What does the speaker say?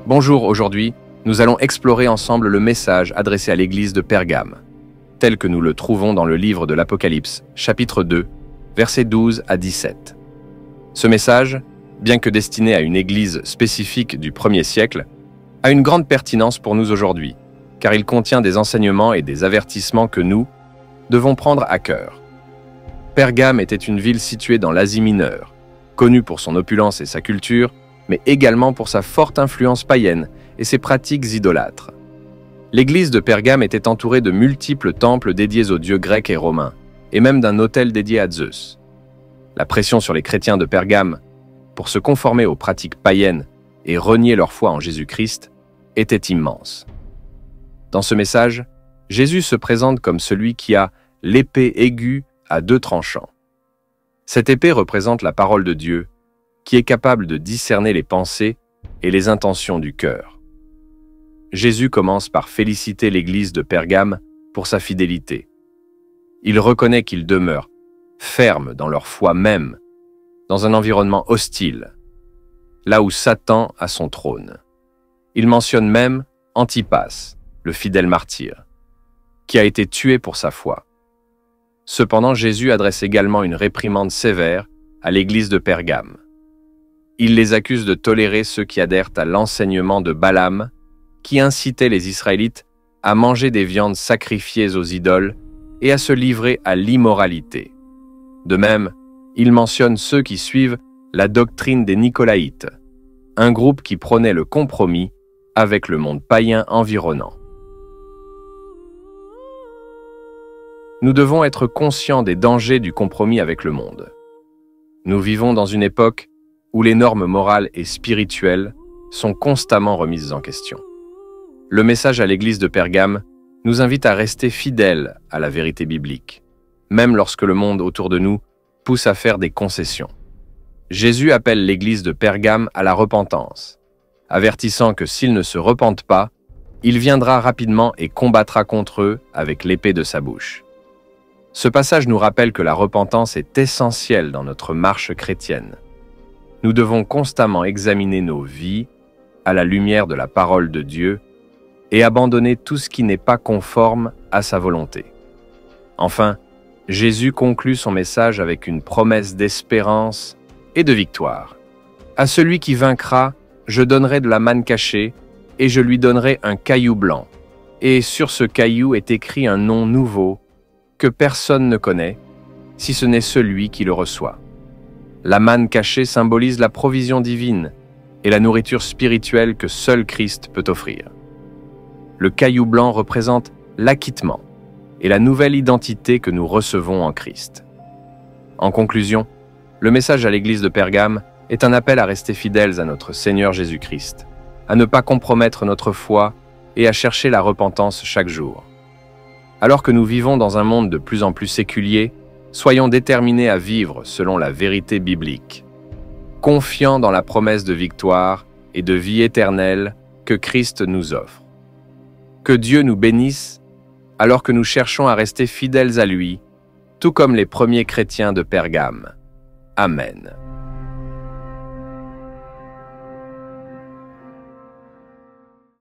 Bonjour, aujourd'hui, nous allons explorer ensemble le message adressé à l'église de Pergame, tel que nous le trouvons dans le livre de l'Apocalypse, chapitre 2, versets 12 à 17. Ce message, bien que destiné à une église spécifique du 1er siècle, a une grande pertinence pour nous aujourd'hui, car il contient des enseignements et des avertissements que nous devons prendre à cœur. Pergame était une ville située dans l'Asie mineure, connue pour son opulence et sa culture, mais également pour sa forte influence païenne et ses pratiques idolâtres. L'église de Pergame était entourée de multiples temples dédiés aux dieux grecs et romains, et même d'un autel dédié à Zeus. La pression sur les chrétiens de Pergame pour se conformer aux pratiques païennes et renier leur foi en Jésus-Christ était immense. Dans ce message, Jésus se présente comme celui qui a l'épée aiguë à deux tranchants. Cette épée représente la parole de Dieu, qui est capable de discerner les pensées et les intentions du cœur. Jésus commence par féliciter l'église de Pergame pour sa fidélité. Il reconnaît qu'ils demeurent fermes dans leur foi même, dans un environnement hostile, là où Satan a son trône. Il mentionne même Antipas, le fidèle martyr, qui a été tué pour sa foi. Cependant, Jésus adresse également une réprimande sévère à l'église de Pergame. Il les accuse de tolérer ceux qui adhèrent à l'enseignement de Balaam, qui incitait les Israélites à manger des viandes sacrifiées aux idoles et à se livrer à l'immoralité. De même, il mentionne ceux qui suivent la doctrine des Nicolaïtes, un groupe qui prônait le compromis avec le monde païen environnant. Nous devons être conscients des dangers du compromis avec le monde. Nous vivons dans une époque où les normes morales et spirituelles sont constamment remises en question. Le message à l'église de Pergame nous invite à rester fidèles à la vérité biblique, même lorsque le monde autour de nous pousse à faire des concessions. Jésus appelle l'église de Pergame à la repentance, avertissant que s'ils ne se repentent pas, il viendra rapidement et combattra contre eux avec l'épée de sa bouche. Ce passage nous rappelle que la repentance est essentielle dans notre marche chrétienne. Nous devons constamment examiner nos vies à la lumière de la parole de Dieu et abandonner tout ce qui n'est pas conforme à sa volonté. Enfin, Jésus conclut son message avec une promesse d'espérance et de victoire. À celui qui vaincra, je donnerai de la manne cachée et je lui donnerai un caillou blanc. Et sur ce caillou est écrit un nom nouveau que personne ne connaît, si ce n'est celui qui le reçoit. La manne cachée symbolise la provision divine et la nourriture spirituelle que seul Christ peut offrir. Le caillou blanc représente l'acquittement et la nouvelle identité que nous recevons en Christ. En conclusion, le message à l'église de Pergame est un appel à rester fidèles à notre Seigneur Jésus-Christ, à ne pas compromettre notre foi et à chercher la repentance chaque jour. Alors que nous vivons dans un monde de plus en plus séculier, soyons déterminés à vivre selon la vérité biblique, confiants dans la promesse de victoire et de vie éternelle que Christ nous offre. Que Dieu nous bénisse alors que nous cherchons à rester fidèles à lui, tout comme les premiers chrétiens de Pergame. Amen.